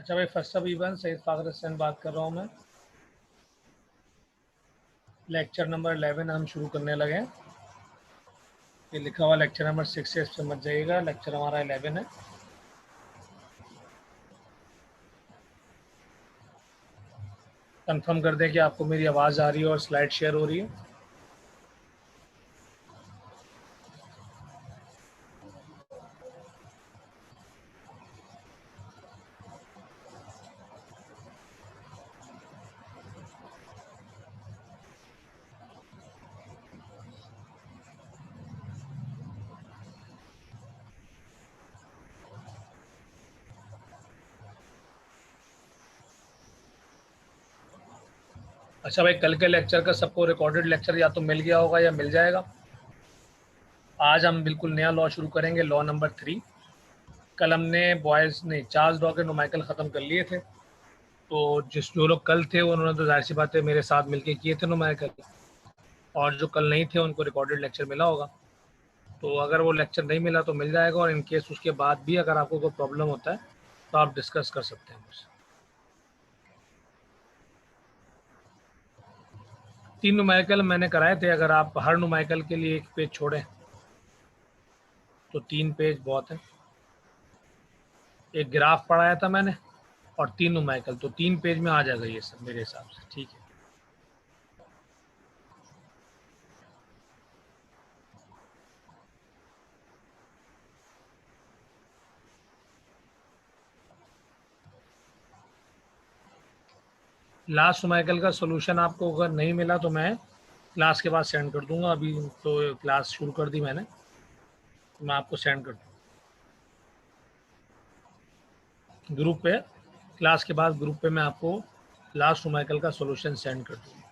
अच्छा भाई, first of even Saeed Fakhar Hussain बात कर रहा हूँ मैं। लेक्चर नंबर 11 हम शुरू करने लगे हैं। ये लिखा हुआ लेक्चर नंबर 6 से समझ जाइएगा, लेक्चर हमारा 11 है। कंफर्म कर दें कि आपको मेरी आवाज़ आ रही है और स्लाइड शेयर हो रही है। अच्छा भाई, कल के लेक्चर का सबको रिकॉर्डेड लेक्चर या तो मिल गया होगा या मिल जाएगा। आज हम बिल्कुल नया लॉ शुरू करेंगे, लॉ नंबर 3। कल हमने बॉयज़ ने चार्ल्स लॉ के नुमाइकल ख़त्म कर लिए थे। तो जो लोग कल थे उन्होंने तो जाहिर सी बात है मेरे साथ मिलके किए थे नुमाइकल, और जो कल नहीं थे उनको रिकॉर्डेड लेक्चर मिला होगा। तो अगर वो लेक्चर नहीं मिला तो मिल जाएगा, और इन केस उसके बाद भी अगर आपको कोई प्रॉब्लम होता है तो आप डिस्कस कर सकते हैं मुझसे। 3 नुमाइकल मैंने कराए थे। अगर आप हर नुमाइकल के लिए एक पेज छोड़ें तो 3 पेज बहुत है। एक ग्राफ पढ़ाया था मैंने और 3 नुमाइकल, तो 3 पेज में आ जाएगा ये सब मेरे हिसाब से। ठीक है। लास्ट नुमाइकल का सोल्यूशन आपको अगर नहीं मिला तो मैं क्लास के बाद सेंड कर दूंगा। अभी तो क्लास शुरू कर दी मैंने, तो मैं आपको सेंड कर दूँगा ग्रुप पे। क्लास के बाद ग्रुप पे मैं आपको लास्ट नुमाइकल का सोल्यूशन सेंड कर दूँगा।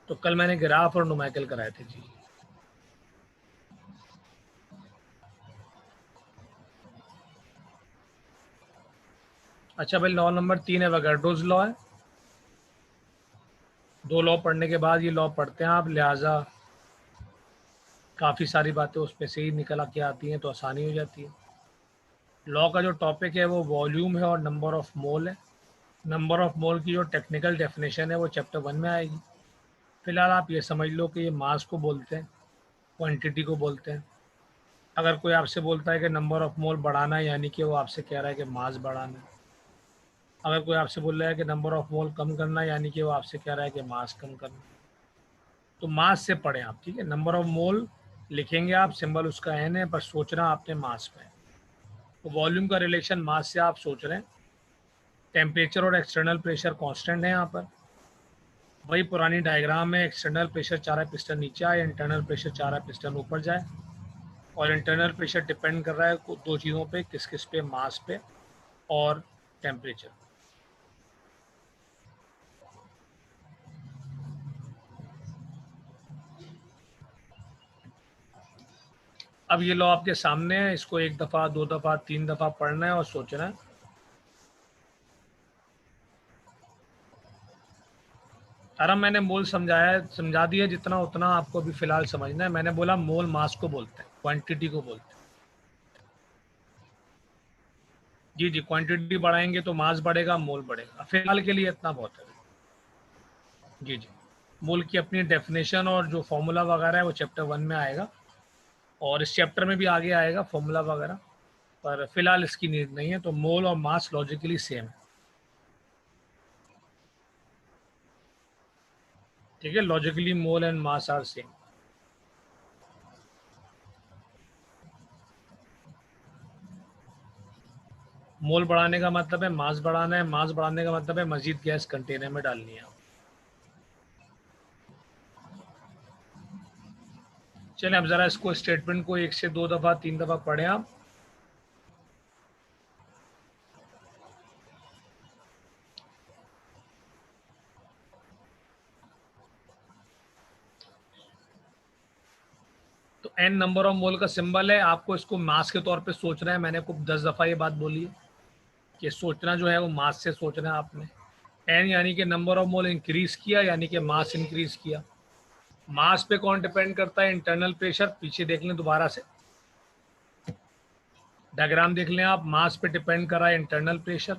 तो कल मैंने ग्राफ और नुमाइकल कराए थे जी। अच्छा भाई, लॉ नंबर 3 एवोगाड्रोस लॉ है। 2 लॉ पढ़ने के बाद ये लॉ पढ़ते हैं आप, लिहाजा काफ़ी सारी बातें उसमें से ही निकल के आती हैं तो आसानी हो जाती है। लॉ का जो टॉपिक है वो वॉल्यूम है और नंबर ऑफ मोल है। नंबर ऑफ मोल की जो टेक्निकल डेफिनेशन है वो चैप्टर 1 में आएगी। फिलहाल आप ये समझ लो कि ये मास को बोलते हैं, क्वांटिटी को बोलते हैं। अगर कोई आपसे बोलता है कि नंबर ऑफ मोल बढ़ाना है, यानी कि वो आपसे कह रहा है कि मास बढ़ाना है। अगर कोई आपसे बोल रहा है कि नंबर ऑफ मोल कम करना है, यानी कि वो आपसे कह रहा है कि मास कम करना है। तो मास से पढ़ें आप, ठीक है। नंबर ऑफ मोल लिखेंगे आप, सिंबल उसका एन है, पर सोचना आपने मास में है। तो वॉल्यूम का रिलेशन मास से आप सोच रहे हैं। टेम्परेचर और एक्सटर्नल प्रेशर कांस्टेंट है यहाँ पर। वही पुरानी डायग्राम में एक्सटर्नल प्रेशर चाह रहा है पिस्टन नीचे आए, इंटरनल प्रेशर चाह रहा है पिस्टन ऊपर जाए। और इंटरनल प्रेशर डिपेंड कर रहा है 2 चीज़ों पे, किस किस पे, मास पे और टेम्परेचर। अब ये लॉ आपके सामने है, इसको 1 दफ़ा 2 दफ़ा 3 दफ़ा पढ़ना है और सोचना है। अरे मैंने मोल समझा दिया जितना, उतना आपको अभी फिलहाल समझना है। मैंने बोला मोल मास को बोलते हैं, क्वांटिटी को बोलते हैं। जी जी, क्वांटिटी बढ़ाएंगे तो मास बढ़ेगा, मोल बढ़ेगा। फिलहाल के लिए इतना बहुत है। जी जी, मोल की अपनी डेफिनेशन और जो फॉर्मूला वगैरह है वो चैप्टर 1 में आएगा, और इस चैप्टर में भी आगे आएगा फॉर्मूला वगैरह, पर फिलहाल इसकी नीड नहीं है। तो मोल और मास लॉजिकली सेम है, ठीक है। Logically mole and mass are same. Mole बढ़ाने का मतलब है मास बढ़ाना है, मास बढ़ाने का मतलब है मजीद गैस कंटेनर में डालनी है। चलिए अब ज़रा इसको स्टेटमेंट को 1 से 2 दफ़ा 3 दफ़ा पढ़ें आप। तो एन नंबर ऑफ मोल का सिंबल है, आपको इसको मास के तौर पे सोचना है। मैंने खूब 10 दफ़ा ये बात बोली है कि सोचना जो है वो मास से सोचना है आपने। एन यानी कि नंबर ऑफ मोल इंक्रीज किया, यानी कि मास इंक्रीज किया। मास पे कौन डिपेंड करता है? Internal pressure. पीछे देख लें दोबारा से, डायग्राम देख लें आप, मास पे डिपेंड कर रहा है इंटरनल प्रेशर।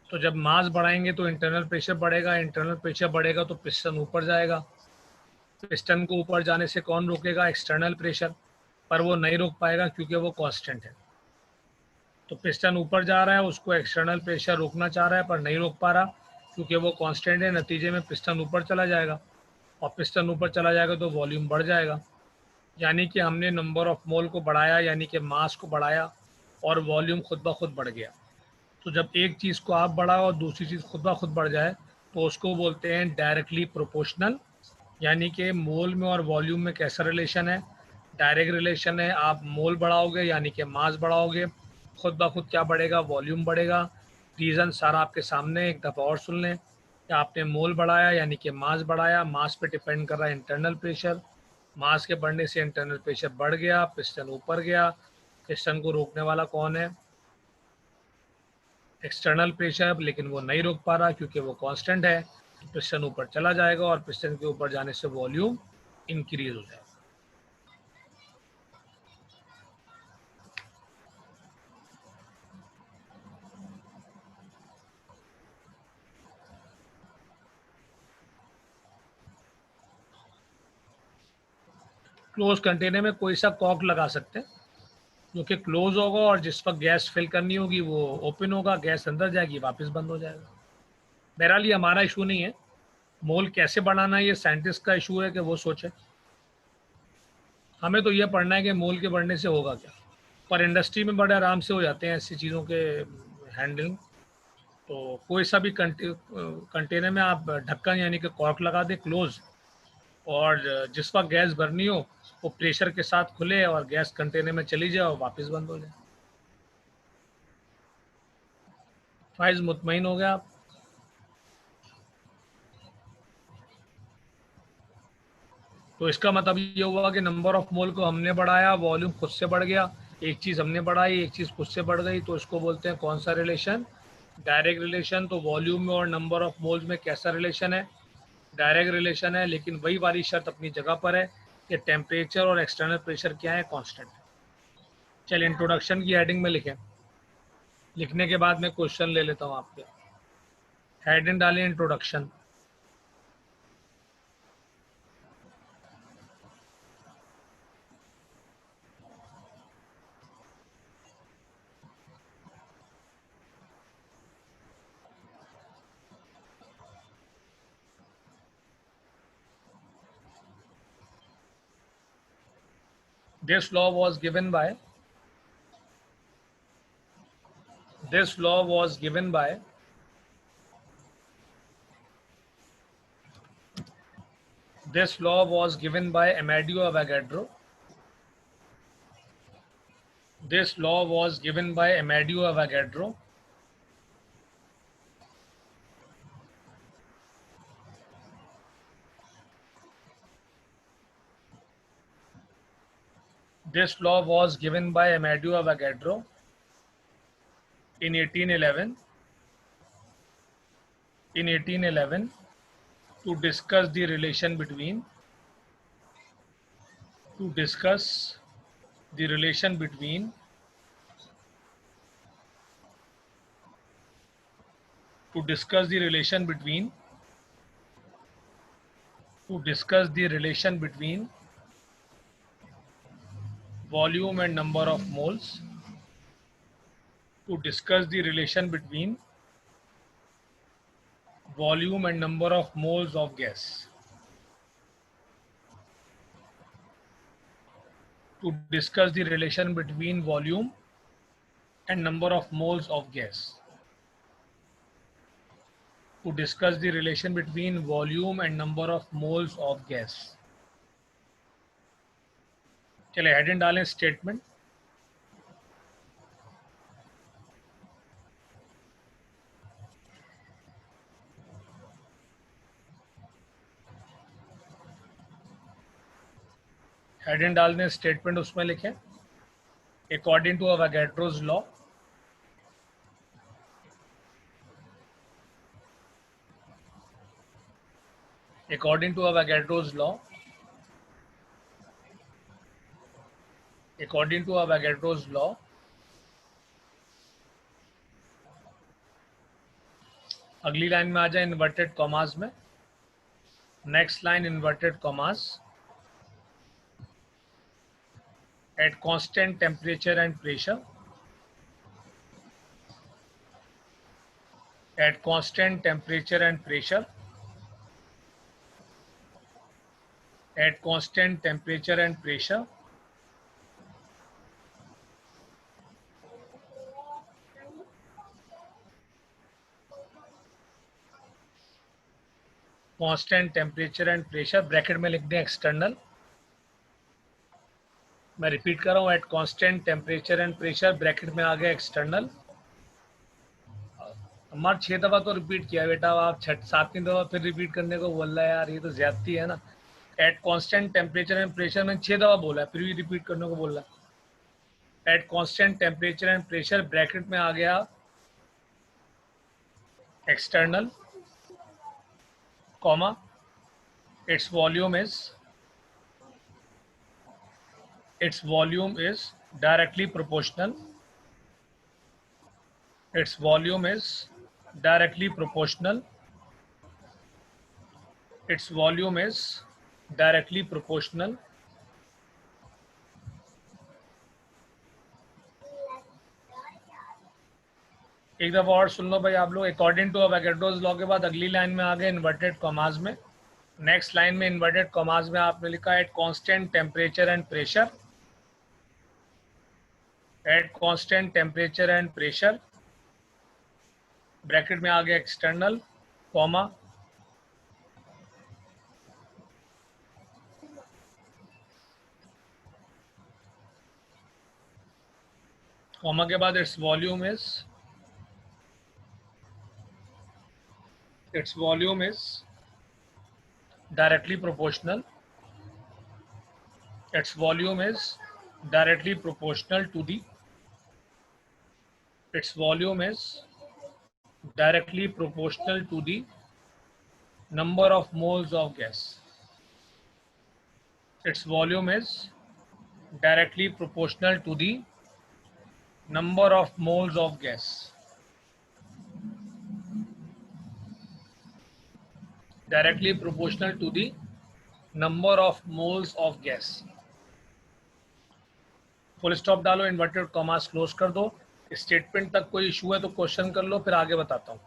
तो जब मास बढ़ाएंगे तो इंटरनल प्रेशर बढ़ेगा, इंटरनल प्रेशर बढ़ेगा तो पिस्टन ऊपर जाएगा। पिस्टन को ऊपर जाने से कौन रोकेगा? External pressure. पर वो नहीं रोक पाएगा क्योंकि वो कांस्टेंट है। तो पिस्टन ऊपर जा रहा है, उसको एक्सटर्नल प्रेशर रोकना चाह रहा है पर नहीं रोक पा रहा क्योंकि वो कांस्टेंट है। नतीजे में पिस्टन ऊपर चला जाएगा, और पिस्टन ऊपर चला जाएगा तो वॉल्यूम बढ़ जाएगा। यानी कि हमने नंबर ऑफ मोल को बढ़ाया, यानी कि मास को बढ़ाया, और वॉल्यूम खुद ब खुद बढ़ गया। तो जब एक चीज़ को आप बढ़ाओ और दूसरी चीज़ खुद ब खुद बढ़ जाए तो उसको बोलते हैं डायरेक्टली प्रोपोर्शनल। यानी कि मोल में और वॉल्यूम में कैसा रिलेशन है? डायरेक्ट रिलेशन है। आप मोल बढ़ाओगे यानी कि मास बढ़ाओगे, खुद ब खुद क्या बढ़ेगा? वॉल्यूम बढ़ेगा। रीज़न सारा आपके सामने, एक दफ़ा और सुन लें कि आपने मोल बढ़ाया यानी कि मास बढ़ाया, मास पे डिपेंड कर रहा है इंटरनल प्रेशर। मास के बढ़ने से इंटरनल प्रेशर बढ़ गया, पिस्टन ऊपर गया। पिस्टन को रोकने वाला कौन है? एक्सटर्नल प्रेशर, लेकिन वो नहीं रोक पा रहा क्योंकि वो कांस्टेंट है। पिस्टन ऊपर चला जाएगा और पिस्टन के ऊपर जाने से वॉल्यूम इंक्रीज हो जाएगा। क्लोज कंटेनर में कोई सा कॉक लगा सकते हैं जो कि क्लोज होगा, और जिस वक्त गैस फिल करनी होगी वो ओपन होगा, गैस अंदर जाएगी, वापस बंद हो जाएगा। बहरहाल ये हमारा इशू नहीं है। मोल कैसे बढ़ाना है ये साइंटिस्ट का इशू है कि वो सोचे। हमें तो ये पढ़ना है कि मोल के बढ़ने से होगा क्या। पर इंडस्ट्री में बड़े आराम से हो जाते हैं ऐसी चीज़ों के हैंडलिंग। तो कोई सा भी कंटेनर में आप ढक्कन यानी कि कॉर्क लगा दें क्लोज, और जिस वक्त गैस भरनी हो वो प्रेशर के साथ खुले और गैस कंटेनर में चली जाए और वापस बंद हो जाए। फाइज मुतमईन हो गया आप? तो इसका मतलब ये हुआ कि नंबर ऑफ मोल को हमने बढ़ाया, वॉल्यूम खुद से बढ़ गया। एक चीज़ हमने बढ़ाई, एक चीज़ खुद से बढ़ गई, तो इसको बोलते हैं कौन सा रिलेशन? Direct relation. तो वॉल्यूम में और नंबर ऑफ मोल्स में कैसा रिलेशन है? डायरेक्ट रिलेशन है, लेकिन वही वाली शर्त अपनी जगह पर है कि टेम्परेचर और एक्सटर्नल प्रेशर क्या है? कांस्टेंट है। चलिए इंट्रोडक्शन की हेडिंग में लिखें। लिखने के बाद मैं क्वेश्चन ले लेता हूँ आपके। हेडिंग डालें introduction. This law was given by this law was given by this law was given by Amadeo Avogadro. This law was given by Amadeo Avogadro. This law was given by Amadeo Avogadro in 1811. In 1811, to discuss the relation between to discuss the relation between to discuss the relation between to discuss the relation between volume and number of moles. To discuss the relation between volume and number of moles of gas. To discuss the relation between volume and number of moles of gas. To discuss the relation between volume and number of moles of gas. चले heading डालें statement. Heading डाल दें statement, उसमें लिखें according to Avogadro's law according to Avogadro's law according to Avogadro's law अगली line में आ जाए इन्वर्टेड कॉमास में, next line inverted commas, at constant temperature and pressure, at constant temperature and pressure, at constant temperature and pressure, constant temperature and pressure, bracket में लिख दें external. मैं repeat कर रहा हूँ, at constant temperature and pressure, bracket में आ गया external. हमारा 6 दफ़ा तो रिपीट किया बेटा, आप 7वीं दफ़ा फिर रिपीट करने को बोल रहा है यार, ये तो ज्यादती है ना। At constant temperature and pressure मैंने 6 दफ़ा बोला है, फिर भी रिपीट करने को बोल रहा है। At constant temperature and pressure, bracket में आ गया external, comma, its volume is directly proportional, its volume is directly proportional, its volume is directly proportional, एक दफा और सुन लो भाई आप लोग। अकॉर्डिंग टू अवोगाड्रोस लॉ के बाद अगली लाइन में आ गए इन्वर्टेड कॉमास में, नेक्स्ट लाइन में इन्वर्टेड कॉमास में आपने लिखा at constant temperature and pressure, at constant temperature and pressure, bracket में आ गया एक्सटर्नल, कॉमा, कॉमा के बाद its volume is directly proportional, its volume is directly proportional to the, its volume is directly proportional to the number of moles of gas, its volume is directly proportional to the number of moles of gas, directly proportional to the number of moles of gas। Full stop डालो, inverted commas close कर दो। Statement तक कोई issue है तो question कर लो, फिर आगे बताता हूँ।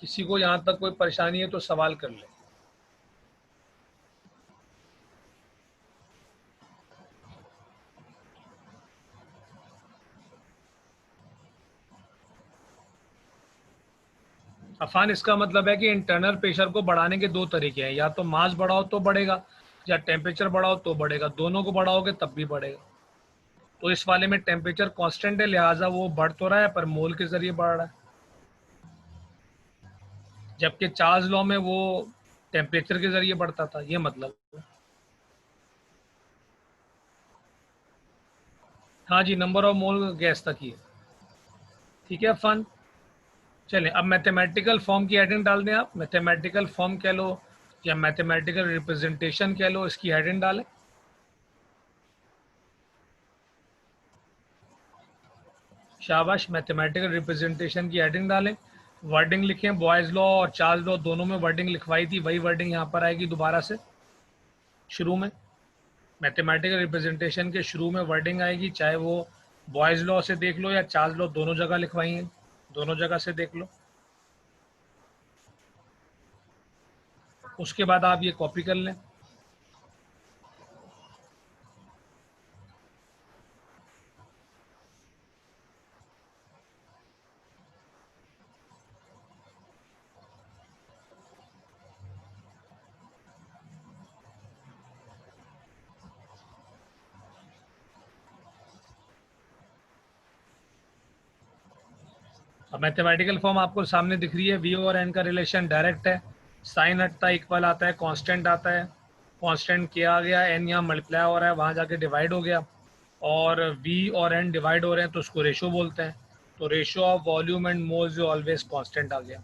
किसी को यहाँ तक कोई परेशानी है तो सवाल कर ले। अफान, इसका मतलब है कि इंटरनल प्रेशर को बढ़ाने के दो तरीके हैं, या तो मास बढ़ाओ तो बढ़ेगा, या टेम्परेचर बढ़ाओ तो बढ़ेगा। दोनों को बढ़ाओगे तब भी बढ़ेगा। तो इस वाले में टेम्परेचर कांस्टेंट है, लिहाजा वो बढ़ तो रहा है पर मोल के जरिए बढ़ रहा है, जबकि चार्ल्स लॉ में वो टेम्परेचर के जरिए बढ़ता था। ये मतलब है। हाँ जी, नंबर ऑफ मोल गैस तक ही है। ठीक है फन, चलें अब मैथमेटिकल फॉर्म की हेडिंग डाल दें। आप मैथमेटिकल फॉर्म कह लो या मैथमेटिकल रिप्रेजेंटेशन कह लो, इसकी हेडिंग डालें। शाबाश, मैथमेटिकल रिप्रेजेंटेशन की हेडिंग डालें। वर्डिंग लिखें, बॉयज लॉ और चार्ल्स लॉ दोनों में वर्डिंग लिखवाई थी, वही वर्डिंग यहाँ पर आएगी दोबारा से। शुरू में मैथमेटिकल रिप्रेजेंटेशन के शुरू में वर्डिंग आएगी, चाहे वो बॉयज लॉ से देख लो या चार्ल्स लॉ, दोनों जगह लिखवाई हैं, दोनों जगह से देख लो। उसके बाद आप ये कॉपी कर लें। अब मैथमेटिकल फॉर्म आपको सामने दिख रही है। वी और एन का रिलेशन डायरेक्ट है, साइन हटता है, इक्वल आता है, कांस्टेंट आता है, कांस्टेंट किया गया, एन यहाँ मल्टीप्लाई हो रहा है, वहाँ जाके डिवाइड हो गया, और वी और एन डिवाइड हो रहे हैं तो उसको रेशो बोलते हैं। तो ratio of volume and moles always constant आ गया।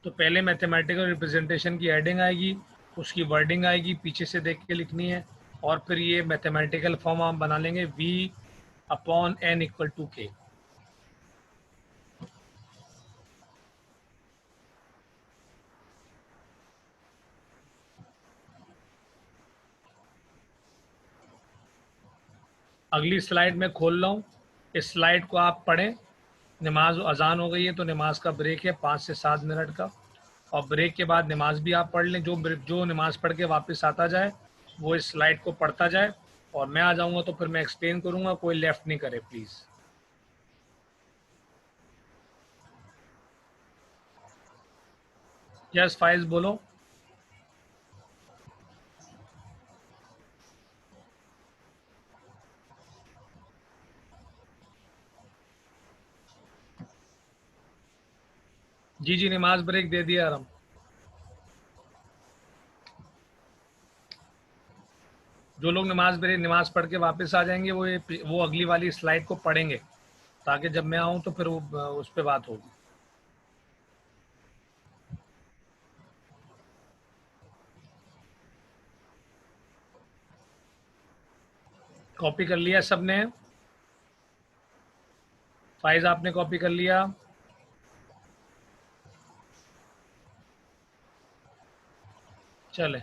तो पहले मैथमेटिकल रिप्रेजेंटेशन की हेडिंग आएगी, उसकी वर्डिंग आएगी, पीछे से देख के लिखनी है, और फिर ये मैथमेटिकल फॉर्म हम बना लेंगे, V upon N equal to K. अगली स्लाइड में खोल रहा हूँ, इस स्लाइड को आप पढ़ें। नमाज अजान हो गई है तो नमाज का ब्रेक है 5 से 7 मिनट का, और ब्रेक के बाद नमाज भी आप पढ़ लें। जो नमाज पढ़ के वापस आता जाए वो इस स्लाइड को पढ़ता जाए, और मैं आ जाऊँगा तो फिर मैं एक्सप्लेन करूँगा। कोई लेफ्ट नहीं करे प्लीज़। यस फाइज बोलो। जी जी, नमाज ब्रेक दे दिया आराम। जो लोग नमाज पढ़ के वापस आ जाएंगे वो अगली वाली स्लाइड को पढ़ेंगे, ताकि जब मैं आऊँ तो फिर वो उस पर बात होगी। कॉपी कर लिया सबने? फाइज आपने कॉपी कर लिया? चले।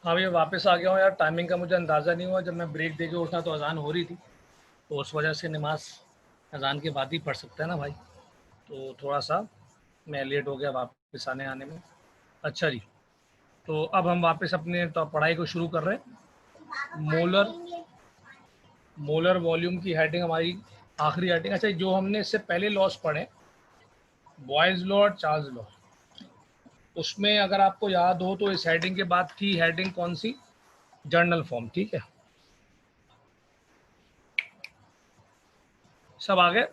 हाँ भैया वापस आ गया हूँ यार, टाइमिंग का मुझे अंदाज़ा नहीं हुआ, जब मैं ब्रेक दे के उठा तो अज़ान हो रही थी, तो उस वजह से नमाज अज़ान के बाद ही पढ़ सकता है ना भाई, तो थोड़ा सा मैं लेट हो गया वापस आने आने में। अच्छा जी, तो अब हम वापस अपने तो पढ़ाई को शुरू कर रहे हैं। मोलर मोलर वॉल्यूम की हेडिंग हमारी आखिरी हेडिंग। अच्छा, जो हमने इससे पहले लॉस पढ़े, बॉयज़ लॉ और चार्ल्स लॉ, उसमें अगर आपको याद हो तो इस हेडिंग के बाद थी हेडिंग कौन सी, जर्नल फॉर्म। ठीक है, सब आ गए,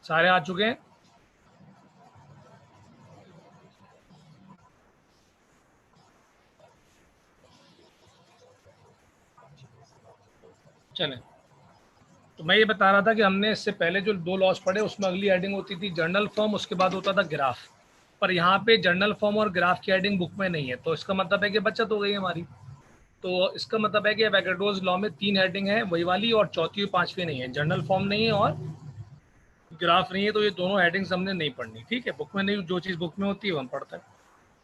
सारे आ चुके हैं। चलें, तो मैं ये बता रहा था कि हमने इससे पहले जो दो लॉस पढ़े उसमें अगली हेडिंग होती थी जर्नल फॉर्म, उसके बाद होता था ग्राफ। पर यहाँ पे जर्नल फॉर्म और ग्राफ की हेडिंग बुक में नहीं है, तो इसका मतलब है कि बचत हो गई हमारी। तो इसका मतलब है कि एवोगाड्रोस लॉ में 3 हेडिंग है वही वाली, और चौथी और पांचवी नहीं है, जर्नल फॉर्म नहीं है और ग्राफ नहीं है, तो ये दोनों हेडिंग्स हमने नहीं पढ़नी। ठीक है, बुक में नहीं, जो चीज़ बुक में होती है वो हम पढ़ते हैं।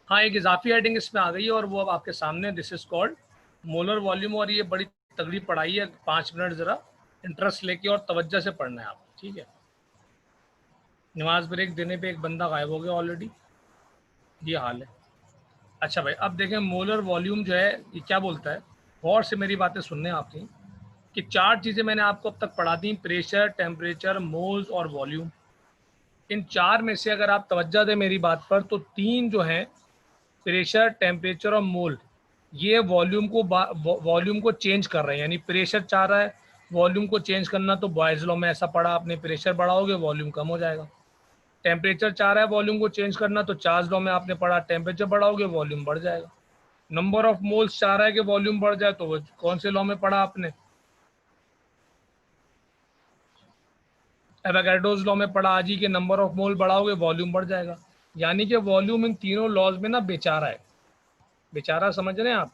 हाँ, एक इजाफी हेडिंग इसमें आ गई है और वो अब आपके सामने, this is called molar volume, और ये बड़ी तगड़ी पढ़ाई है। 5 मिनट ज़रा इंटरेस्ट लेके और तवज्जो से पढ़ना है आप। ठीक है, नमाज ब्रेक देने पे एक बंदा गायब हो गया ऑलरेडी, ये हाल है। अच्छा भाई, अब देखें मोलर वॉल्यूम जो है ये क्या बोलता है, गौर से मेरी बातें सुनने आपकी, कि 4 चीज़ें मैंने आपको अब तक पढ़ा दी, प्रेशर, टेम्परेचर, मोल्स और वॉल्यूम। इन 4 में से अगर आप तवज्जो दें मेरी बात पर, तो 3 जो हैं, प्रेशर, टेम्परेचर और मोल, ये वॉल्यूम को चेंज कर रहे हैं। यानी प्रेशर चाह रहा है वॉल्यूम को चेंज करना, तो बॉयज़ लॉ में ऐसा पढ़ा आपने, प्रेशर बढ़ाओगे वॉल्यूम कम हो जाएगा। टेम्परेचर चाह रहा है वॉल्यूम को चेंज करना, तो चार्ल्स लॉ में आपने पढ़ा टेम्परेचर बढ़ाओगे वॉल्यूम बढ़ जाएगा। नंबर ऑफ मोल्स चाह रहा है कि वॉल्यूम बढ़ जाए, तो वो कौन से लॉ में पढ़ा आपने, एवोगाड्रोस लॉ में पढ़ा आज ही, कि नंबर ऑफ मोल बढ़ाओगे वॉल्यूम बढ़ जाएगा। यानी कि वॉल्यूम इन तीनों लॉज में ना बेचारा है, बेचारा समझ रहे हैं आप।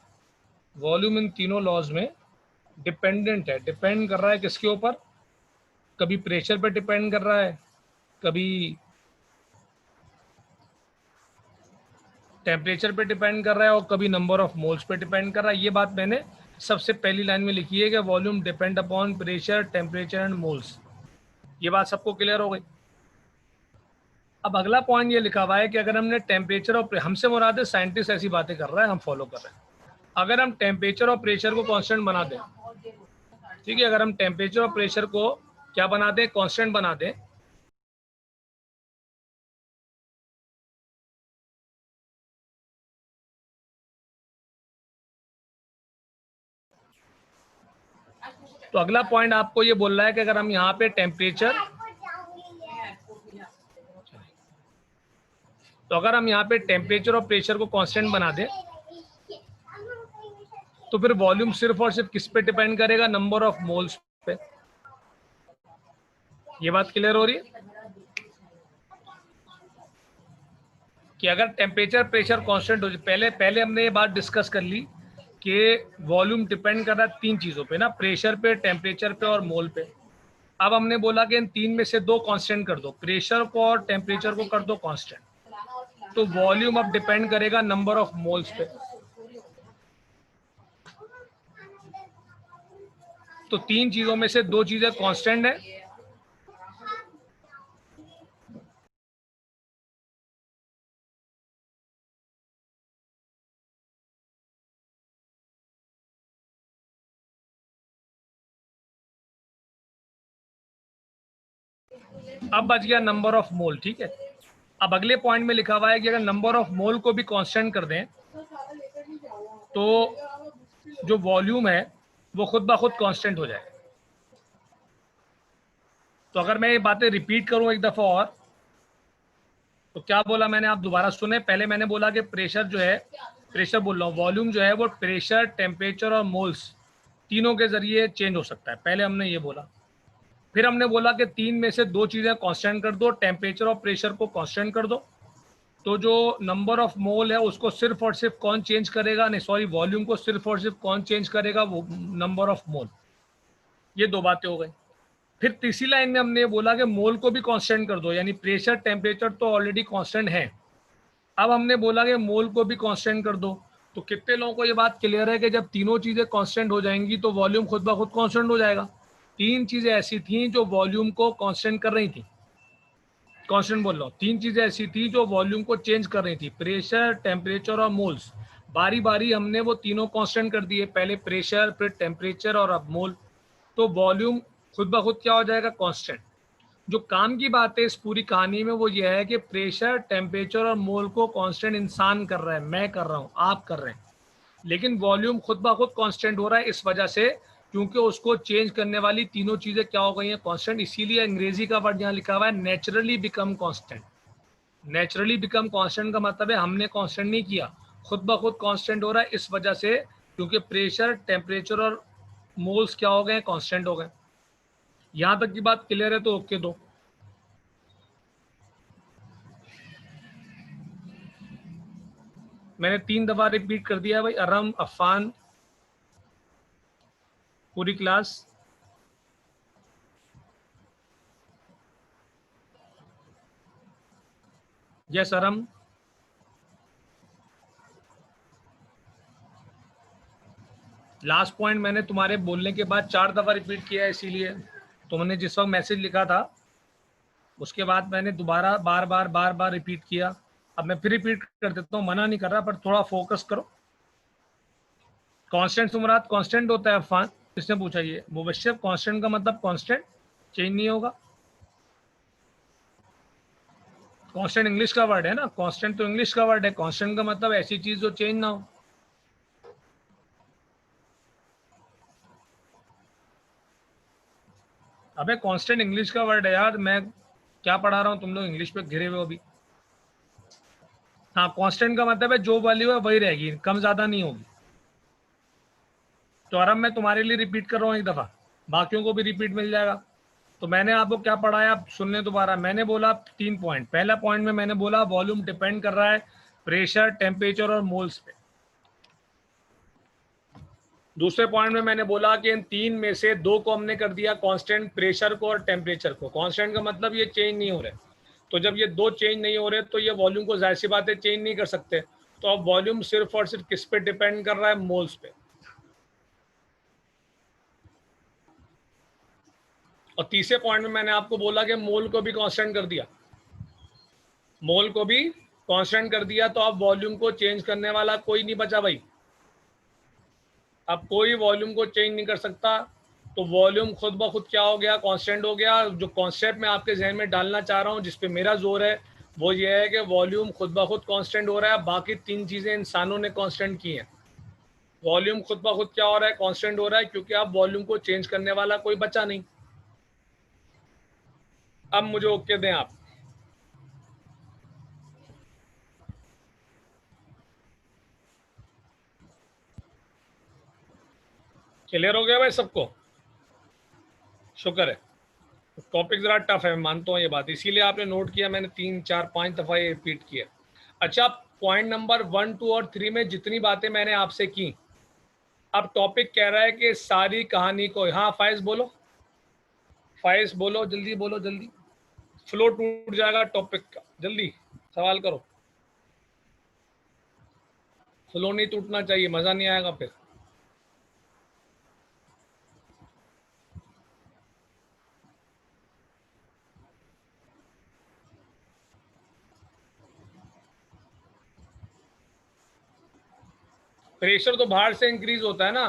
वॉल्यूम इन तीनों लॉज में डिपेंडेंट है, डिपेंड कर रहा है किसके ऊपर, कभी प्रेशर पे डिपेंड कर रहा है, कभी टेम्परेचर पे डिपेंड कर रहा है, और कभी नंबर ऑफ मोल्स पे डिपेंड कर रहा है। ये बात मैंने सबसे पहली लाइन में लिखी है कि volume depend upon pressure, temperature and moles. ये बात सबको क्लियर हो गई। अब अगला पॉइंट ये लिखा हुआ है कि अगर हमने टेम्परेचर और, हमसे मुराद है साइंटिस्ट ऐसी बातें कर रहा है, हम फॉलो कर रहे हैं। अगर हम टेम्परेचर और प्रेशर को कांस्टेंट बना दें, ठीक है, अगर हम टेम्परेचर और प्रेशर को क्या बना दें, कांस्टेंट बना दें, तो अगला पॉइंट आपको ये बोल रहा है कि अगर हम यहाँ पे टेम्परेचर, तो अगर हम यहाँ पे टेम्परेचर और प्रेशर को कांस्टेंट बना दें, तो फिर वॉल्यूम सिर्फ और सिर्फ किस पे डिपेंड करेगा, नंबर ऑफ मोल्स पे। ये बात क्लियर हो रही है कि अगर टेम्परेचर प्रेशर कांस्टेंट हो जाए, पहले पहले हमने ये बात डिस्कस कर ली कि वॉल्यूम डिपेंड कर रहा है 3 चीज़ों पे ना, प्रेशर पे, टेम्परेचर पे और मोल पे। अब हमने बोला कि इन 3 में से 2 कांस्टेंट कर दो, प्रेशर को और टेम्परेचर को कर दो कांस्टेंट, तो वॉल्यूम अब डिपेंड करेगा नंबर ऑफ मोल्स पे। तो 3 चीज़ों में से 2 चीज़ें कांस्टेंट है, अब बच गया नंबर ऑफ मोल। ठीक है, अब अगले पॉइंट में लिखा हुआ है कि अगर नंबर ऑफ मोल को भी कांस्टेंट कर दें, तो जो वॉल्यूम है वो खुद ब खुद कांस्टेंट हो जाए। तो अगर मैं ये बातें रिपीट करूं एक दफ़ा और, तो क्या बोला मैंने, आप दोबारा सुने। पहले मैंने बोला कि प्रेशर जो है, प्रेशर बोल रहा हूँ, वॉल्यूम जो है वो प्रेशर, टेम्परेचर और मोल्स तीनों के जरिए चेंज हो सकता है, पहले हमने ये बोला। फिर हमने बोला कि 3 में से 2 चीज़ें कांस्टेंट कर दो, टेम्परेचर और प्रेशर को कांस्टेंट कर दो, तो जो नंबर ऑफ मोल है उसको सिर्फ और सिर्फ कौन चेंज करेगा, नहीं सॉरी, वॉल्यूम को सिर्फ और सिर्फ कौन चेंज करेगा, वो नंबर ऑफ मोल। ये 2 बातें हो गई। फिर तीसरी लाइन में हमने बोला कि मोल को भी कांस्टेंट कर दो, यानी प्रेशर, टेम्परेचर तो ऑलरेडी कांस्टेंट है, अब हमने बोला कि मोल को भी कांस्टेंट कर दो, तो कितने लोगों को ये बात क्लियर है कि जब तीनों चीजें कांस्टेंट हो जाएंगी तो वॉल्यूम खुद ब खुद कांस्टेंट हो जाएगा? तीन चीजें ऐसी थी जो वॉल्यूम को कांस्टेंट कर रही थी, कांस्टेंट बोल रहा हूँ, तीन चीजें ऐसी थी जो वॉल्यूम को चेंज कर रही थी, प्रेशर, टेम्परेचर और मोल्स। बारी बारी हमने वो तीनों कांस्टेंट कर दिए, पहले प्रेशर, फिर टेम्परेचर और अब मोल। तो वॉल्यूम खुद ब खुद क्या हो जाएगा? कांस्टेंट। जो काम की बात है इस पूरी कहानी में वो ये है कि प्रेशर, टेम्परेचर और मोल को कांस्टेंट इंसान कर रहा है, मैं कर रहा हूँ, आप कर रहे हैं, लेकिन वॉल्यूम खुद ब खुद कांस्टेंट हो रहा है इस वजह से क्योंकि उसको चेंज करने वाली तीनों चीजें क्या हो गई हैं? कांस्टेंट। इसीलिए अंग्रेजी का वर्ड यहाँ लिखा हुआ है naturally become constant. Naturally become constant का मतलब है हमने कांस्टेंट नहीं किया, खुद ब खुद कांस्टेंट हो रहा है इस वजह से क्योंकि प्रेशर, टेम्परेचर और मोल्स क्या हो गए? कांस्टेंट हो गए। यहां तक की बात क्लियर है तो ओके दो। मैंने 3 दफा रिपीट कर दिया भाई, अरम, अफान, पूरी क्लास। यस अरम। लास्ट पॉइंट मैंने तुम्हारे बोलने के बाद 4 दफा रिपीट किया है, इसीलिए तुमने जिस वक्त मैसेज लिखा था उसके बाद मैंने दोबारा बार बार रिपीट किया। अब मैं फिर रिपीट कर देता हूँ, मना नहीं कर रहा, पर थोड़ा फोकस करो। कांस्टेंट से मुराद कांस्टेंट होता है अफान? किसने पूछा ये? मुबश्शिर, कांस्टेंट का मतलब कांस्टेंट, चेंज नहीं होगा। कांस्टेंट इंग्लिश का वर्ड है ना, कांस्टेंट तो इंग्लिश का वर्ड है, कांस्टेंट का मतलब ऐसी चीज जो चेंज ना हो। अबे कांस्टेंट इंग्लिश का वर्ड है यार, मैं क्या पढ़ा रहा हूँ, तुम लोग इंग्लिश पे घिरे हुए हो अभी। हाँ, कांस्टेंट का मतलब है जो वैल्यू है वही रहेगी, कम ज्यादा नहीं होगी। तो अरब मैं तुम्हारे लिए रिपीट कर रहा हूँ एक दफा, बाकियों को भी रिपीट मिल जाएगा। तो मैंने आपको क्या पढ़ाया, आप सुन लें दोबारा। मैंने बोला 3 पॉइंट। पहला पॉइंट में मैंने बोला वॉल्यूम डिपेंड कर रहा है प्रेशर, टेम्परेचर और मोल्स पे। दूसरे पॉइंट में मैंने बोला कि इन तीन में से दो को हमने कर दिया कांस्टेंट, प्रेशर को और टेम्परेचर को। कांस्टेंट का मतलब ये चेंज नहीं हो रहे, तो जब ये दो चेंज नहीं हो रहे तो ये वॉल्यूम को जाहिर सी बात है चेंज नहीं कर सकते। तो अब वॉल्यूम सिर्फ और सिर्फ किस पे डिपेंड कर रहा है? मोल्स पे। और तीसरे पॉइंट में मैंने आपको बोला कि मोल को भी कांस्टेंट कर दिया, मोल को भी कांस्टेंट कर दिया, तो अब वॉल्यूम को चेंज करने वाला कोई नहीं बचा भाई। अब कोई वॉल्यूम को चेंज नहीं कर सकता, तो वॉल्यूम खुद ब खुद क्या हो गया? कांस्टेंट हो गया। जो कॉन्सेप्ट मैं आपके जहन में डालना चाह रहा हूँ, जिसपे मेरा जोर है, वो ये है कि वॉल्यूम खुद ब खुद कांस्टेंट हो रहा है, बाकी तीन चीजें इंसानों ने कांस्टेंट की हैं। वॉल्यूम खुद ब खुद क्या हो रहा है? कांस्टेंट हो रहा है, क्योंकि अब वॉल्यूम को चेंज करने वाला कोई बचा नहीं। अब मुझे ओके दें आप। क्लियर हो गया भाई सबको? शुक्र है। टॉपिक जरा टफ है, मैं मानता हूँ ये बात, इसीलिए आपने नोट किया, मैंने 3 4 5 दफा ये रिपीट किया। अच्छा, पॉइंट नंबर 1 2 और 3 में जितनी बातें मैंने आपसे की, अब टॉपिक कह रहा है कि सारी कहानी को, हाँ फाइज बोलो, फाइज बोलो, जल्दी बोलो जल्दी, फ्लो टूट जाएगा टॉपिक का, जल्दी सवाल करो। फ्लो नहीं टूटना चाहिए, मजा नहीं आएगा फिर। प्रेशर तो बाहर से इंक्रीज होता है ना,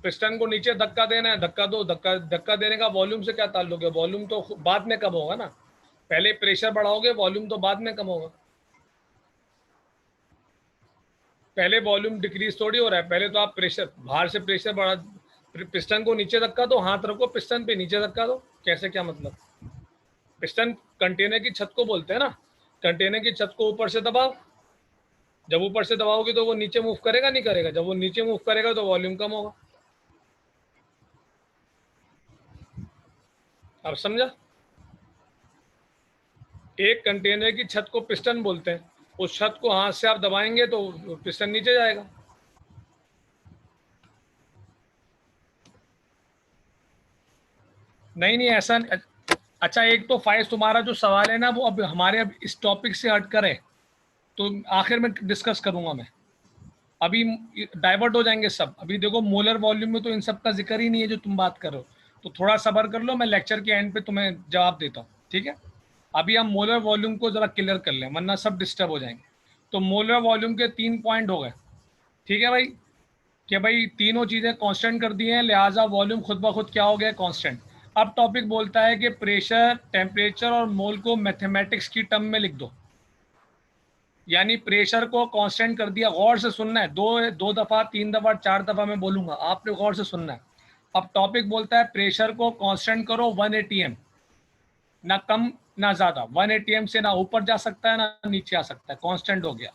पिस्टन को नीचे धक्का देना है, धक्का दो, धक्का धक्का देने का वॉल्यूम से क्या ताल्लुक है? वॉल्यूम तो बाद में कम होगा ना, पहले प्रेशर बढ़ाओगे, वॉल्यूम तो बाद में कम होगा। पहले वॉल्यूम डिक्रीज थोड़ी हो रहा है, पहले तो आप प्रेशर, बाहर से प्रेशर बढ़ा, पिस्टन को नीचे धक्का दो, हाथ रखो पिस्टन पे, नीचे धक्का दो, कैसे, क्या मतलब? पिस्टन कंटेनर की छत को बोलते हैं ना, कंटेनर की छत को ऊपर से दबाओ, जब ऊपर से दबाओगे तो वो नीचे मूव करेगा नहीं करेगा? जब वो नीचे मूव करेगा तो वॉल्यूम कम होगा। अब समझा? एक कंटेनर की छत को पिस्टन बोलते हैं, उस छत को हाथ से आप दबाएंगे तो पिस्टन नीचे जाएगा। नहीं नहीं ऐसा नहीं। अच्छा, एक तो फाइज तुम्हारा जो सवाल है ना वो अब हमारे अब इस टॉपिक से हट कर है, तो आखिर में डिस्कस करूंगा मैं। अभी डाइवर्ट हो जाएंगे सब। अभी देखो मोलर वॉल्यूम में तो इन सब का जिक्र ही नहीं है जो तुम बात कर रहे हो, तो थोड़ा सब्र कर लो, मैं लेक्चर के एंड पे तुम्हें जवाब देता हूँ, ठीक है। अभी हम मोलर वॉल्यूम को जरा क्लियर कर लें वरना सब डिस्टर्ब हो जाएंगे। तो मोलर वॉल्यूम के 3 पॉइंट हो गए, ठीक है भाई, कि भाई तीनों चीज़ें कांस्टेंट कर दी हैं, लिहाजा वॉल्यूम खुद ब खुद क्या हो गया, कांस्टेंट। अब टॉपिक बोलता है कि प्रेशर, टेम्परेचर और मोल को मैथमेटिक्स की टर्म में लिख दो। यानी प्रेशर को कांस्टेंट कर दिया, गौर से सुनना है, दो दफ़ा 3 दफ़ा 4 दफ़ा मैं बोलूंगा, आपने गौर से सुनना है। अब टॉपिक बोलता है प्रेशर को कांस्टेंट करो 1 atm, ना कम ना ज़्यादा, 1 atm से ना ऊपर जा सकता है ना नीचे आ सकता है, कांस्टेंट हो गया।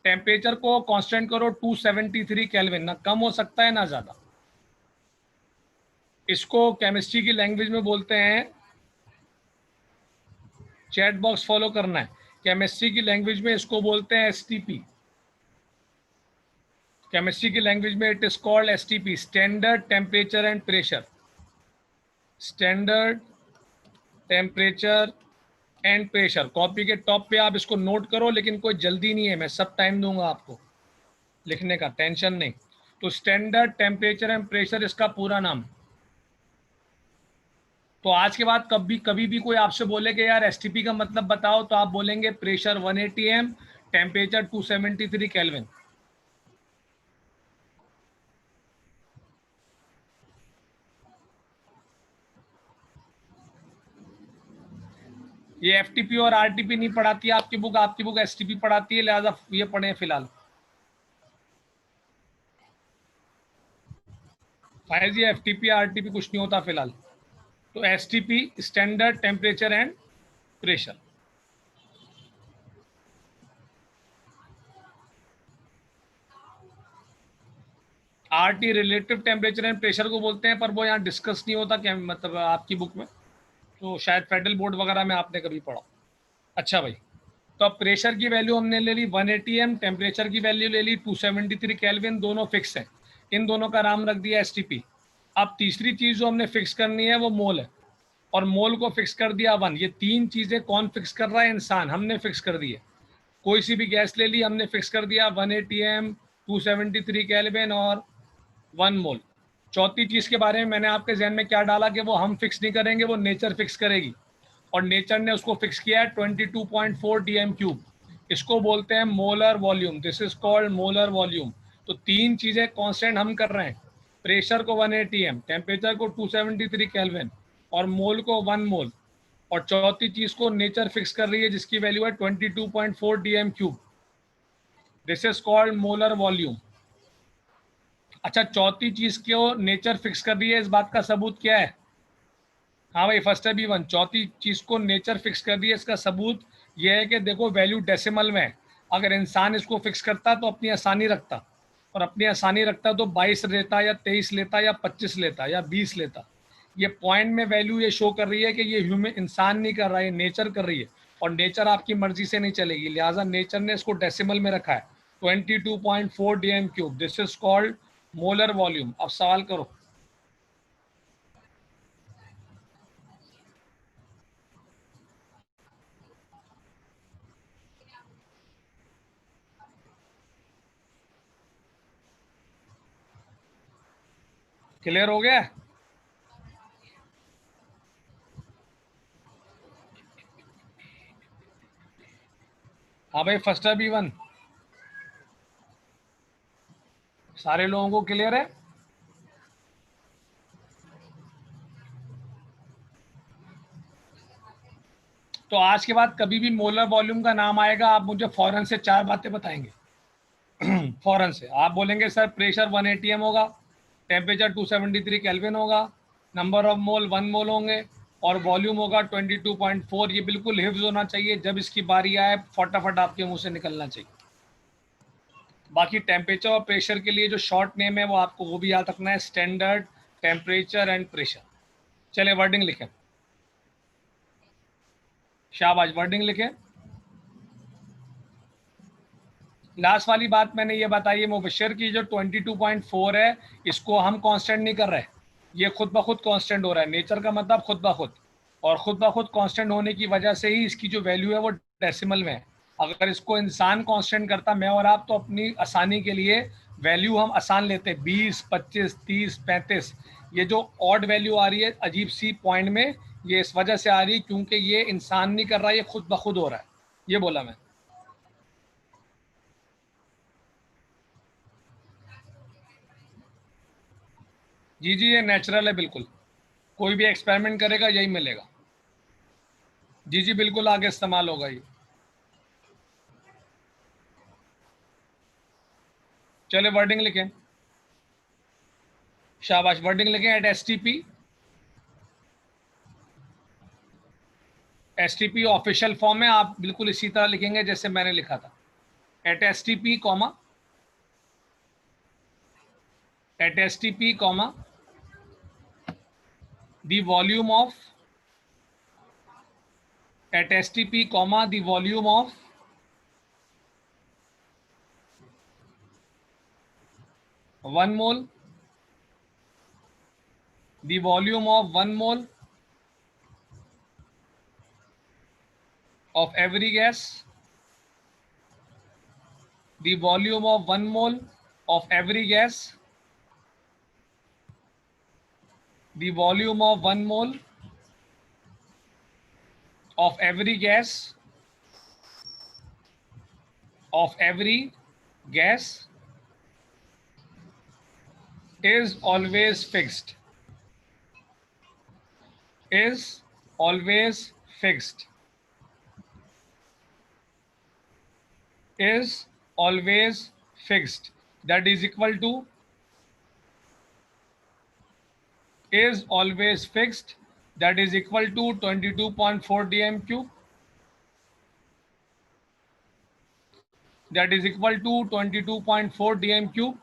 टेम्परेचर को कांस्टेंट करो 273 केल्विन, ना कम हो सकता है ना ज़्यादा। इसको केमिस्ट्री की लैंग्वेज में बोलते हैं, चैट बॉक्स फॉलो करना है, केमिस्ट्री की लैंग्वेज में इसको बोलते हैं एसटीपी। केमिस्ट्री की लैंग्वेज में it is called STP, standard temperature and pressure. Standard temperature and pressure, copy के टॉप पे आप इसको नोट करो, लेकिन कोई जल्दी नहीं है, मैं सब टाइम दूंगा आपको लिखने का, टेंशन नहीं। तो स्टैंडर्ड टेम्परेचर एंड प्रेशर इसका पूरा नाम। तो आज के बाद कभी भी कोई आपसे बोले कि यार एसटीपी का मतलब बताओ, तो आप बोलेंगे प्रेशर 1 atm, टेम्परेचर 273 केल्विन। ये एफटीपी और आरटीपी नहीं पढ़ाती है आपकी बुक, आपकी बुक एसटीपी पढ़ाती है, लिहाजा ये पढ़े फिलहाल। फाइज ये एफटीपी आरटीपी कुछ नहीं होता फिलहाल। तो STP standard temperature and pressure. RT relative temperature and pressure को बोलते हैं, पर वो यहाँ डिस्कस नहीं होता क्या, मतलब आपकी बुक में, तो शायद फेडरल बोर्ड वगैरह में आपने कभी पढ़ा। अच्छा भाई, तो अब प्रेशर की वैल्यू हमने ले ली 1 atm, टेम्परेचर की वैल्यू ले ली 273 केल्विन, दोनों फिक्स हैं, इन दोनों का नाम रख दिया एसटीपी। अब तीसरी चीज जो हमने फिक्स करनी है वो मोल है, और मोल को फिक्स कर दिया 1। ये तीन चीजें कौन फिक्स कर रहा है, इंसान, हमने फिक्स कर दी है। कोई सी भी गैस ले ली, हमने फिक्स कर दिया 1 atm, 273 केल्विन और 1 मोल। चौथी चीज के बारे में मैंने आपके जहन में क्या डाला कि वो हम फिक्स नहीं करेंगे, वो नेचर फिक्स करेगी, और नेचर ने उसको फिक्स किया है 22.4 dm3। इसको बोलते हैं molar volume, this is called molar volume. तो तीन चीजें कांस्टेंट हम कर रहे हैं, प्रेशर को 1 atm, टेम्परेचर को 273 केल्विन और मोल को 1 मोल, और चौथी चीज को नेचर फिक्स कर रही है जिसकी वैल्यू है 22.4 dm3। This is called molar volume. अच्छा, चौथी चीज को नेचर फिक्स कर रही है, इस बात का सबूत क्या है? हाँ भाई, फर्स्ट है बी वन, चौथी चीज को नेचर फिक्स कर दी है, इसका सबूत यह है कि देखो वैल्यू डेसिमल में है। अगर इंसान इसको फिक्स करता तो अपनी आसानी रखता, और अपनी आसानी रखता तो 22 लेता या 23 लेता या 25 लेता या 20 लेता। ये पॉइंट में वैल्यू ये शो कर रही है कि ये ह्यूमन इंसान नहीं कर रहा है, नेचर कर रही है, और नेचर आपकी मर्जी से नहीं चलेगी, लिहाजा नेचर ने इसको डेसिमल में रखा है 22.4 dm3। This is called molar volume. अब सवाल करो। क्लियर हो गया? हाँ भाई, फर्स्ट है बी वन, सारे लोगों को क्लियर है? तो आज के बाद कभी भी मोलर वॉल्यूम का नाम आएगा, आप मुझे फौरन से 4 बातें बताएंगे। फौरन से आप बोलेंगे सर प्रेशर 1 atm होगा, टेम्परेचर 273 केल्विन होगा, नंबर ऑफ मोल 1 मोल होंगे, और वॉल्यूम होगा 22.4। ये बिल्कुल हिफ्ज होना चाहिए, जब इसकी बारी आए फटाफट आपके मुंह से निकलना चाहिए। बाकी टेम्परेचर और प्रेशर के लिए जो शॉर्ट नेम है वो आपको वो भी याद रखना है, स्टैंडर्ड टेम्परेचर एंड प्रेशर। चले वर्डिंग लिखें, शाबाश, वर्डिंग लिखें। लास्ट वाली बात मैंने ये बताई है मुबशर की, जो 22.4 है इसको हम कांस्टेंट नहीं कर रहे, ये खुद ब खुद कांस्टेंट हो रहा है। नेचर का मतलब खुद ब खुद, और खुद ब खुद कांस्टेंट होने की वजह से ही इसकी जो वैल्यू है वो डेसिमल में है। अगर इसको इंसान कांस्टेंट करता, मैं और आप, तो अपनी आसानी के लिए वैल्यू हम आसान लेते हैं, 20, 25, 30, 35। ये जो ऑड वैल्यू आ रही है अजीब सी पॉइंट में, ये इस वजह से आ रही है क्योंकि ये इंसान नहीं कर रहा, ये खुद ब खुद हो रहा है। ये बोला मैं। जी जी, ये नेचुरल है बिल्कुल, कोई भी एक्सपेरिमेंट करेगा यही मिलेगा। जी जी बिल्कुल, आगे इस्तेमाल होगा ये। चले वर्डिंग लिखें, शाबाश, वर्डिंग लिखें। At STP, STP official form है, आप बिल्कुल इसी तरह लिखेंगे जैसे मैंने लिखा था। At STP comma, at STP comma the volume of, at STP comma the volume of one mole, the volume of 1 mole of every gas, the volume of 1 mole of every gas, the volume of 1 mole of every gas, of every gas is always fixed, is always fixed, is always fixed, that is equal to, is always fixed, that is equal to 22.4 dm cube, that is equal to 22.4 dm cube,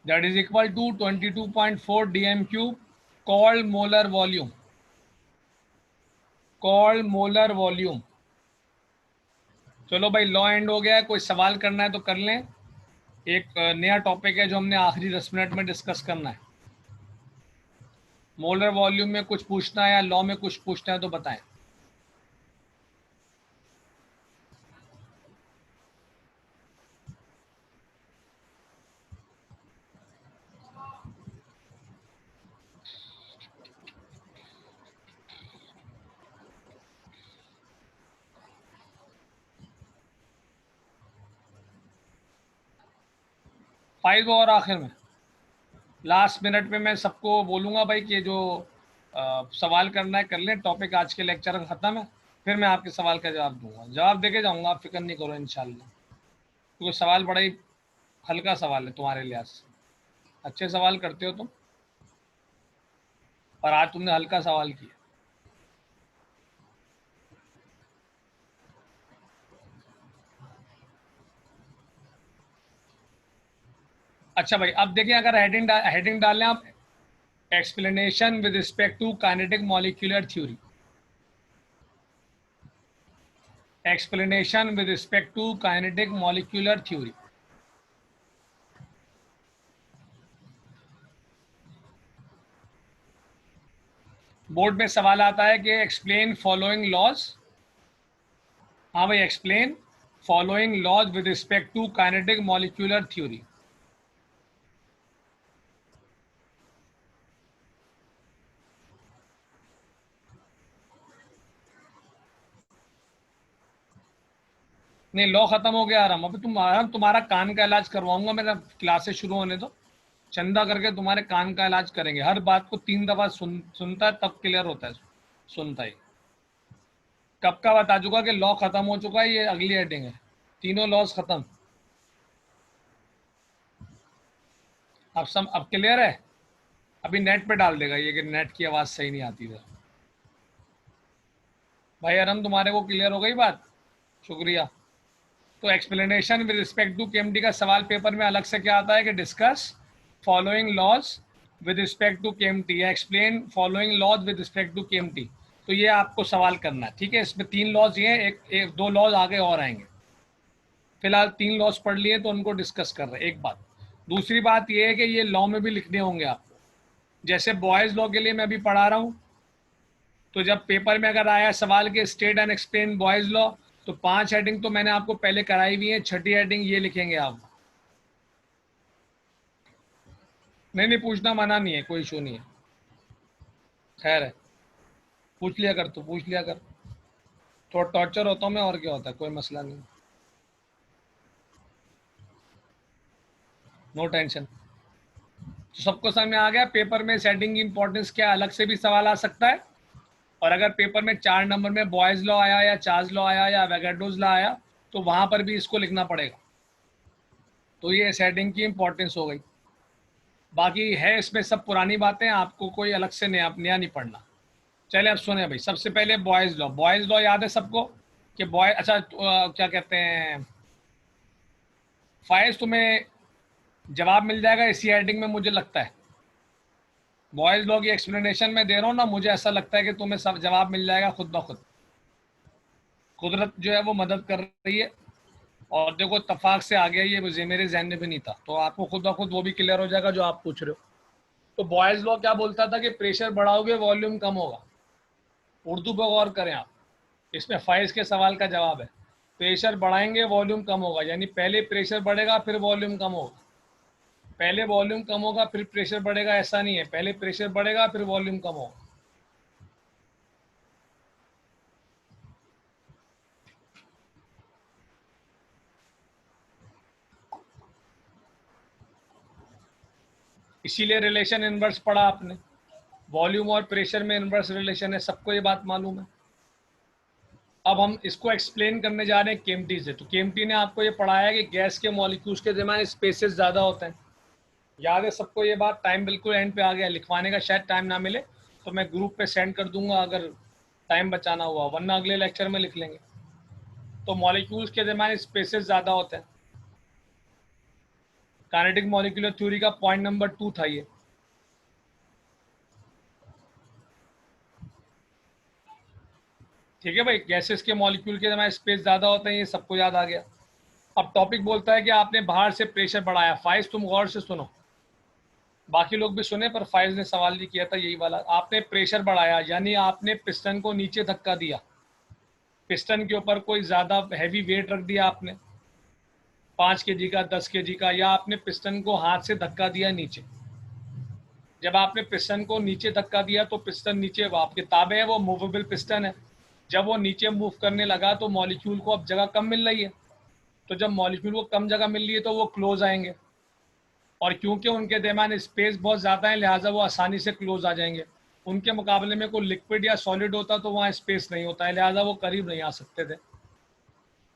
that is equal to 22.4 dm cube, called molar volume, called molar volume। चलो भाई, law and हो गया है, कोई सवाल करना है तो कर लें। एक नया टॉपिक है जो हमने आखिरी 10 मिनट में डिस्कस करना है। मोलर वॉल्यूम में कुछ पूछना है या लॉ में कुछ पूछना है तो बताएं। फाइव और आखिर में लास्ट मिनट में मैं सबको बोलूंगा भाई कि जो सवाल करना है कर लें। टॉपिक आज के लेक्चर का ख़त्म है, फिर मैं आपके सवाल का जवाब दूंगा, जवाब देके जाऊंगा, आप फिक्र नहीं करो इंशाल्लाह। क्योंकि सवाल बड़ा ही हल्का सवाल है तुम्हारे लिहाज से, अच्छे सवाल करते हो तुम, और आज तुमने हल्का सवाल किया। अच्छा भाई, अब देखिए, अगर हेडिंग डालें आप, explanation with respect to kinetic molecular theory, explanation with respect to kinetic molecular theory. Board में सवाल आता है कि एक्सप्लेन फॉलोइंग लॉज। हाँ भाई, explain following laws with respect to kinetic molecular theory. नहीं, लॉ खत्म हो गया आराम। अभी तुम्हारा कान का इलाज करवाऊंगा, मेरा क्लासेस शुरू होने दो, चंदा करके तुम्हारे कान का इलाज करेंगे। हर बात को 3 दफा सुनता है तब क्लियर होता है, सुनता ही। कब का बता चुका कि लॉ खत्म हो चुका है, ये अगली हेडिंग है, तीनों लॉज खत्म। अब क्लियर है। अभी नेट पे डाल देगा ये कि नेट की आवाज सही नहीं आती था। भाई अरम, तुम्हारे को क्लियर हो गई बात? शुक्रिया। तो explanation with respect to KMT का सवाल पेपर में अलग से क्या आता है कि discuss following laws with respect to KMT, या explain following laws with respect to KMT. तो ये आपको सवाल करना है, ठीक है। इसमें 3 लॉज ये हैं, एक 2 लॉज आगे और आएंगे। फिलहाल 3 लॉज पढ़ लिए तो उनको डिस्कस कर रहे हैं, एक बात। दूसरी बात ये है कि ये लॉ में भी लिखने होंगे आपको। जैसे बॉयज लॉ के लिए मैं अभी पढ़ा रहा हूँ, तो जब पेपर में अगर आया सवाल के state and explain boys law, तो 5 हेडिंग तो मैंने आपको पहले कराई हुई है, छठी हेडिंग ये लिखेंगे आप। नहीं पूछना मना नहीं है, कोई इशू नहीं है, खैर है, पूछ लिया कर, तो पूछ लिया कर, थोड़ा टॉर्चर होता हूँ मैं, और क्या होता है, कोई मसला नहीं, नो टेंशन। तो सबको समझ में आ गया पेपर में सेटिंग की इंपॉर्टेंस क्या, अलग से भी सवाल आ सकता है। और अगर पेपर में 4 नंबर में बॉयज लॉ आया या चार्ल्स लॉ आया या एवोगाड्रोस लॉ आया तो वहां पर भी इसको लिखना पड़ेगा। तो ये सेटिंग की इंपॉर्टेंस हो गई। बाकी है इसमें सब पुरानी बातें, आपको कोई अलग से नया नया नहीं पढ़ना। चले अब सुने भाई, सबसे पहले बॉयज लॉ। बॉयज लॉ याद है सबको कि बॉय, अच्छा क्या कहते हैं, फाइज तुम्हें जवाब मिल जाएगा इसी हेडिंग में मुझे लगता है। बॉयज लॉ की एक्सप्लेनेशन में दे रहा हूँ ना, मुझे ऐसा लगता है कि तुम्हें सब जवाब मिल जाएगा खुद ब खुद। कुदरत जो है वो मदद कर रही है। और देखो इत्तेफाक से आ गया ये, मुझे मेरे जहन में भी नहीं था, तो आपको खुद ब खुद वो भी क्लियर हो जाएगा जो आप पूछ रहे हो। तो बॉयज लॉ क्या बोलता था कि प्रेशर बढ़ाओगे वॉल्यूम कम होगा। उर्दू पर गौर करें आप, इसमें फाइज के सवाल का जवाब है। प्रेशर बढ़ाएंगे वॉल्यूम कम होगा, यानी पहले प्रेशर बढ़ेगा फिर वॉल्यूम कम होगा। पहले वॉल्यूम कम होगा फिर प्रेशर बढ़ेगा, ऐसा नहीं है, पहले प्रेशर बढ़ेगा फिर वॉल्यूम कम होगा। इसीलिए रिलेशन इनवर्स पढ़ा आपने, वॉल्यूम और प्रेशर में इनवर्स रिलेशन है, सबको ये बात मालूम है। अब हम इसको एक्सप्लेन करने जा रहे हैं केएमटी से। तो केएमटी ने आपको ये पढ़ाया कि गैस के मॉलिक्यूल्स के दरमियान स्पेसेस ज़्यादा होते हैं, याद है सबको ये बात। टाइम बिल्कुल एंड पे आ गया, लिखवाने का शायद टाइम ना मिले तो मैं ग्रुप पे सेंड कर दूंगा अगर टाइम बचाना हुआ, वरना अगले लेक्चर में लिख लेंगे। तो मॉलिक्यूल्स के दरमियान स्पेसेस ज़्यादा होते हैं। काइनेटिक मॉलिक्यूलर थ्योरी का पॉइंट नंबर 2 था ये। ठीक है भाई, गैसेस के मॉलिक्यूल के दरमियान स्पेस ज़्यादा होते हैं, ये सबको याद आ गया। अब टॉपिक बोलता है कि आपने बाहर से प्रेशर बढ़ाया। फाइज तुम गौर से सुनो, बाकी लोग भी सुने, पर फाइज ने सवाल भी किया था यही वाला। आपने प्रेशर बढ़ाया यानी आपने पिस्टन को नीचे धक्का दिया, पिस्टन के ऊपर कोई ज़्यादा हैवी वेट रख दिया आपने, 5 kg का, 10 kg का, या आपने पिस्टन को हाथ से धक्का दिया नीचे। जब आपने पिस्टन को नीचे धक्का दिया तो पिस्टन नीचे, आपके ताबे है, वो मूवेबल पिस्टन है। जब वो नीचे मूव करने लगा तो मॉलिक्यूल को अब जगह कम मिल रही है, तो जब मॉलिक्यूल को कम जगह मिल रही है तो वो क्लोज आएंगे, और क्योंकि उनके दरमियान स्पेस बहुत ज़्यादा है लिहाजा वो आसानी से क्लोज आ जाएंगे। उनके मुकाबले में कोई लिक्विड या सॉलिड होता तो वहाँ स्पेस नहीं होता है, लिहाजा वो करीब नहीं आ सकते थे।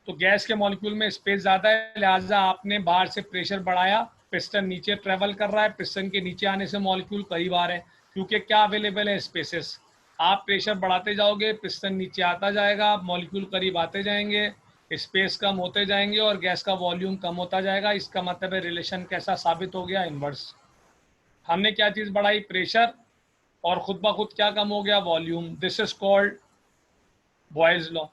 तो गैस के मॉलिक्यूल में स्पेस ज़्यादा है, लिहाजा आपने बाहर से प्रेशर बढ़ाया, पिस्टन नीचे ट्रेवल कर रहा है, पिस्टन के नीचे आने से मॉलिक्यूल करीब आ रहे हैं, क्योंकि क्या अवेलेबल है, स्पेसेस। आप प्रेशर बढ़ाते जाओगे, पिस्टन नीचे आता जाएगा, मॉलिक्यूल करीब आते जाएंगे, स्पेस कम होते जाएंगे और गैस का वॉल्यूम कम होता जाएगा। इसका मतलब है रिलेशन कैसा साबित हो गया, इनवर्स। हमने क्या चीज़ बढ़ाई, प्रेशर, और खुद ब खुद क्या कम हो गया, volume. This is called boys law.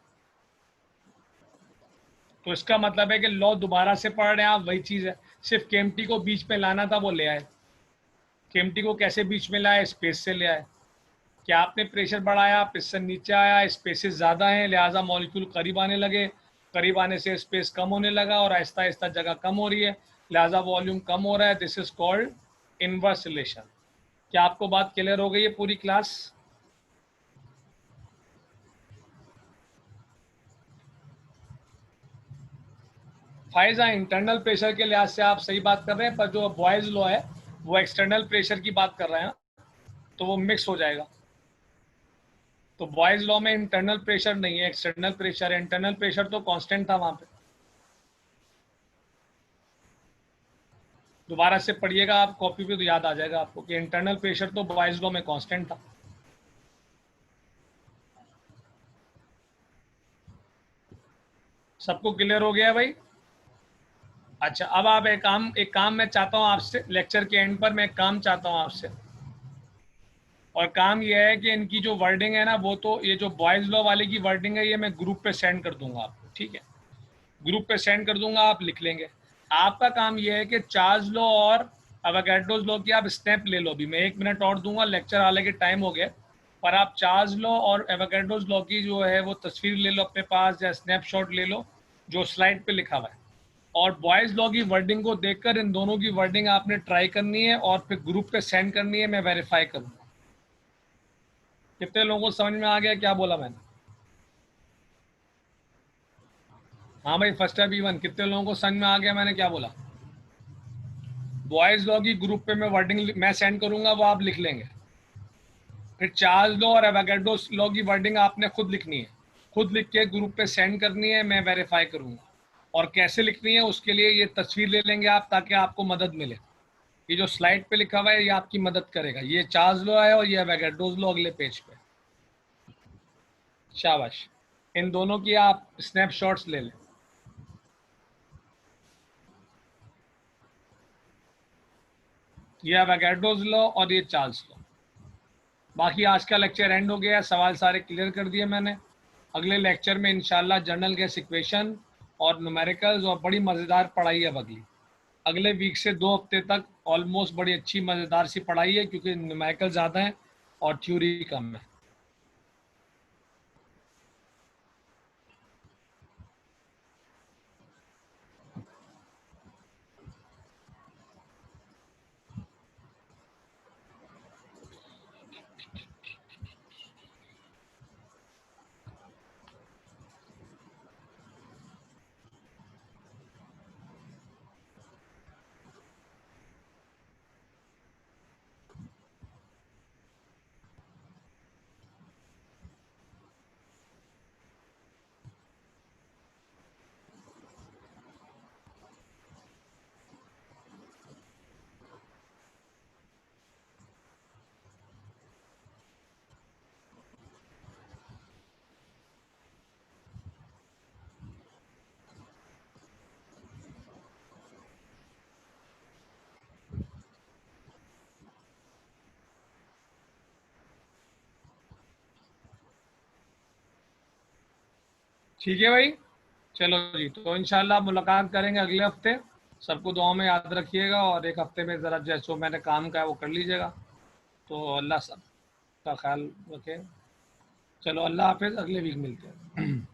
तो इसका मतलब है कि लॉ दोबारा से पढ़ रहे हैं आप, वही चीज़ है, सिर्फ केएमटी को बीच में लाना था, वो ले आए। केएमटी को कैसे बीच में लाए, स्पेस से ले आए। क्या आपने प्रेशर बढ़ाया, पिस्टन नीचे आया, स्पेसेस ज़्यादा हैं लिहाजा मॉलिक्यूल करीब आने लगे, करीब आने से स्पेस कम होने लगा और आहिस्ता आहिस्ता जगह कम हो रही है, लिहाजा वॉल्यूम कम हो रहा है। This is called inverse relation. क्या आपको बात क्लियर हो गई है पूरी क्लास? फायजा इंटरनल प्रेशर के लिहाज से आप सही बात कर रहे हैं, पर जो बॉयज लॉ है वो एक्सटर्नल प्रेशर की बात कर रहे हैं, तो वो मिक्स हो जाएगा। तो बॉयज लॉ में इंटरनल प्रेशर नहीं है, एक्सटर्नल प्रेशर है। इंटरनल प्रेशर तो कांस्टेंट था वहां पे। दोबारा से पढ़िएगा आप कॉपी पे तो याद आ जाएगा आपको कि इंटरनल प्रेशर तो बॉयज लॉ में कांस्टेंट था। सबको क्लियर हो गया भाई? अच्छा, अब आप एक काम मैं चाहता हूँ आपसे, लेक्चर के एंड पर मैं एक काम चाहता हूँ आपसे, और काम ये है कि इनकी जो वर्डिंग है ना, वो तो ये जो बॉयज लॉ वाले की वर्डिंग है ये मैं ग्रुप पे सेंड कर दूंगा आपको, ठीक है? ग्रुप पे सेंड कर दूंगा, आप लिख लेंगे। आपका काम ये है कि चार्ल्स लॉ और एवोगाड्रोस लॉ की आप स्टेप ले लो। भी मैं 1 मिनट और दूंगा, लेक्चर हालांकि टाइम हो गया, पर आप चार्ल्स लॉ और एवोगैड्रोस लॉ की जो है वो तस्वीर ले लो अपने पास या स्नैपशॉट ले लो जो स्लाइड पे लिखा हुआ है, और बॉयज़ लॉ की वर्डिंग को देखकर इन दोनों की वर्डिंग आपने ट्राई करनी है और फिर ग्रुप पे सेंड करनी है, मैं वेरीफाई करूँगा। कितने लोगों को समझ में आ गया क्या बोला मैंने? हाँ भाई, फर्स्ट है B1, कितने लोगों को समझ में आ गया मैंने क्या बोला? बॉयज़ लॉ की ग्रुप पे मैं वर्डिंग मैं सेंड करूँगा, वो आप लिख लेंगे। फिर चार्ल्स लॉ और एवोगैड्रोस लॉ की वर्डिंग आपने खुद लिखनी है, खुद लिख के ग्रुप पे सेंड करनी है, मैं वेरीफाई करूँगा। और कैसे लिखनी है उसके लिए ये तस्वीर ले लेंगे आप, ताकि आपको मदद मिले। ये जो स्लाइड पे लिखा हुआ है ये आपकी मदद करेगा। ये चार्ल्स लॉ है और ये एवोगैड्रोस लॉ अगले पेज पे। शाबाश, इन दोनों की आप स्नैपशॉट्स ले लें। ये एवोगैड्रोस लॉ और ये चार्ल्स लॉ। बाकी आज का लेक्चर एंड हो गया, सवाल सारे क्लियर कर दिए मैंने। अगले लेक्चर में इंशाल्लाह जनरल गैस इक्वेशन और न्यूमेरिकल्स और बड़ी मज़ेदार पढ़ाई है अगली। अगले वीक से 2 हफ्ते तक ऑलमोस्ट बड़ी अच्छी मज़ेदार सी पढ़ाई है, क्योंकि न्यूमेरिकल ज़्यादा है और थ्योरी कम है। ठीक है भाई, चलो जी, तो इंशाल्लाह मुलाकात करेंगे अगले हफ्ते। सबको दुआ में याद रखिएगा, और एक हफ्ते में ज़रा जैसो मैंने काम का है वो कर लीजिएगा। तो अल्लाह सब का ख्याल रखे। चलो, अल्लाह हाफिज़, अगले वीक मिलते हैं।